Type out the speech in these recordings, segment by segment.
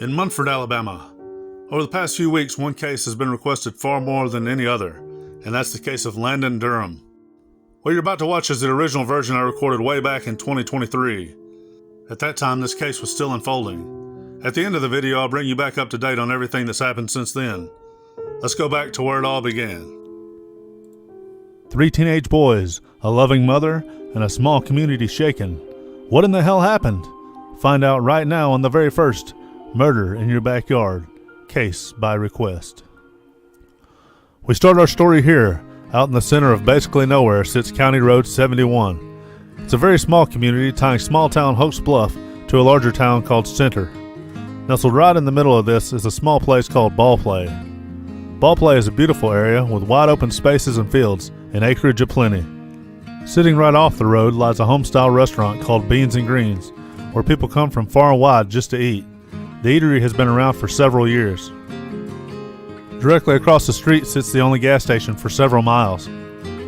In Munford, Alabama, over the past few weeks, one case has been requested far more than any other, and that's the case of Landon Durham. What you're about to watch is the original version I recorded way back in 2023. At that time, this case was still unfolding. At the end of the video, I'll bring you back up to date on everything that's happened since then. Let's go back to where it all began. 3 teenage boys, a loving mother, and a small community shaken. What in the hell happened? Find out right now on the very first Murder in Your Backyard, case by request. We start our story here. Out in the center of basically nowhere sits County Road 71. It's a very small community tying small town Hokes Bluff to a larger town called Center. Nestled right in the middle of this is a small place called Ballplay. Ballplay is a beautiful area with wide open spaces and fields and acreage aplenty. Sitting right off the road lies a home-style restaurant called Beans and Greens, where people come from far and wide just to eat. The eatery has been around for several years. Directly across the street sits the only gas station for several miles.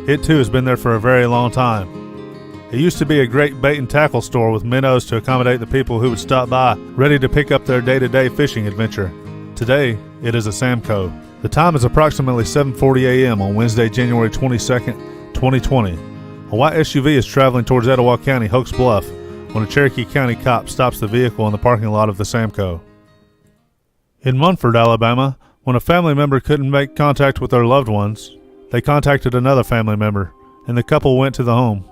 It too has been there for a very long time. It used to be a great bait and tackle store with minnows to accommodate the people who would stop by, ready to pick up their day-to-day fishing adventure. Today, it is a Samco. The time is approximately 7:40 a.m. on Wednesday, January 22nd, 2020. A white SUV is traveling towards Etowah County, Hokes Bluff, when a Cherokee County cop stops the vehicle in the parking lot of the Samco. In Munford, Alabama, when a family member couldn't make contact with their loved ones, they contacted another family member, and the couple went to the home.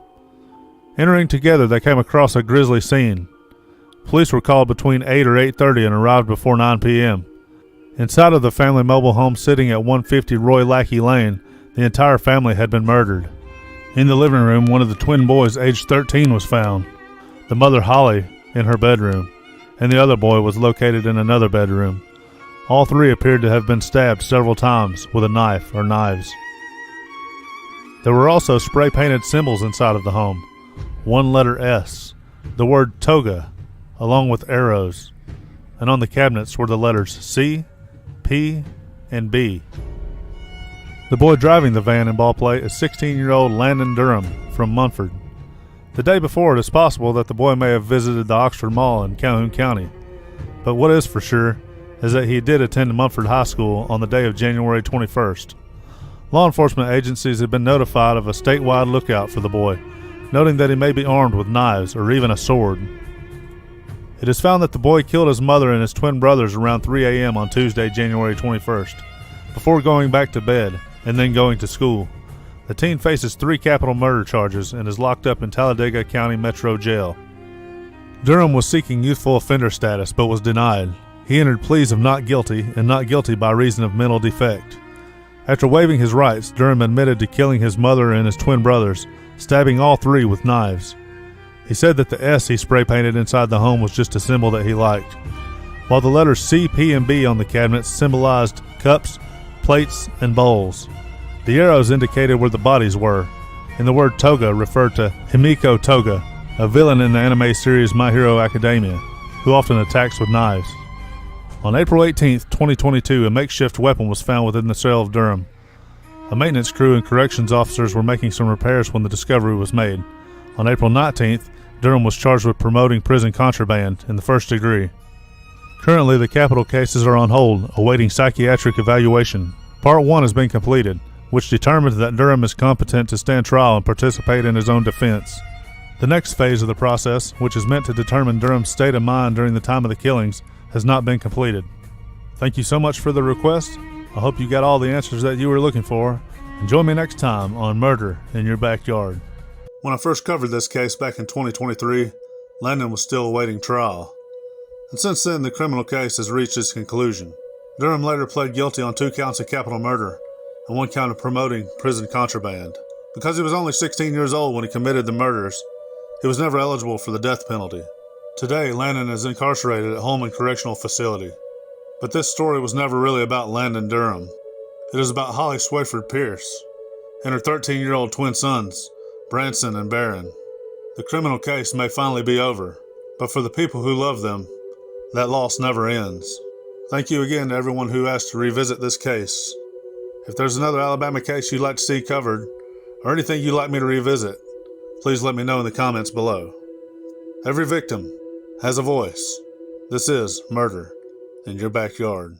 Entering together, they came across a grisly scene. Police were called between 8 or 8:30 and arrived before 9 p.m. Inside of the family mobile home sitting at 150 Roy Lackey Lane, the entire family had been murdered. In the living room, one of the twin boys, aged 13, was found. The mother, Holli, in her bedroom, and the other boy was located in another bedroom. All three appeared to have been stabbed several times with a knife or knives. There were also spray-painted symbols inside of the home. One letter S, the word toga, along with arrows, and on the cabinets were the letters C, P, and B. The boy driving the van in Ballplay is 16-year-old Landon Durham from Munford. The day before, it is possible that the boy may have visited the Oxford Mall in Calhoun County, but what is for sure is that he did attend Munford High School on the day of January 21st. Law enforcement agencies have been notified of a statewide lookout for the boy, noting that he may be armed with knives or even a sword. It is found that the boy killed his mother and his twin brothers around 3 a.m. on Tuesday, January 21st, before going back to bed and then going to school. The teen faces 3 capital murder charges and is locked up in Talladega County Metro Jail. Durham was seeking youthful offender status but was denied. He entered pleas of not guilty and not guilty by reason of mental defect. After waiving his rights, Durham admitted to killing his mother and his twin brothers, stabbing all 3 with knives. He said that the S he spray-painted inside the home was just a symbol that he liked, while the letters C, P, and B on the cabinets symbolized cups, plates, and bowls. The arrows indicated where the bodies were, and the word toga referred to Himiko Toga, a villain in the anime series My Hero Academia, who often attacks with knives. On April 18, 2022, a makeshift weapon was found within the cell of Durham. A maintenance crew and corrections officers were making some repairs when the discovery was made. On April 19th, Durham was charged with promoting prison contraband in the first degree. Currently, the capital cases are on hold, awaiting psychiatric evaluation. Part 1 has been completed, which determines that Durham is competent to stand trial and participate in his own defense. The next phase of the process, which is meant to determine Durham's state of mind during the time of the killings, has not been completed. Thank you so much for the request. I hope you got all the answers that you were looking for. And join me next time on Murder in Your Backyard. When I first covered this case back in 2023, Landon was still awaiting trial. And since then, the criminal case has reached its conclusion. Durham later pled guilty on 2 counts of capital murder and 1 count of promoting prison contraband. Because he was only 16 years old when he committed the murders, he was never eligible for the death penalty. Today, Landon is incarcerated at Holman Correctional Facility. But this story was never really about Landon Durham. It is about Holli Swafford Pierce and her 13-year-old twin sons, Branson and Barron. The criminal case may finally be over, but for the people who love them, that loss never ends. Thank you again to everyone who asked to revisit this case. If there's another Alabama case you'd like to see covered, or anything you'd like me to revisit, please let me know in the comments below. Every victim has a voice. This is Murder in your backyard.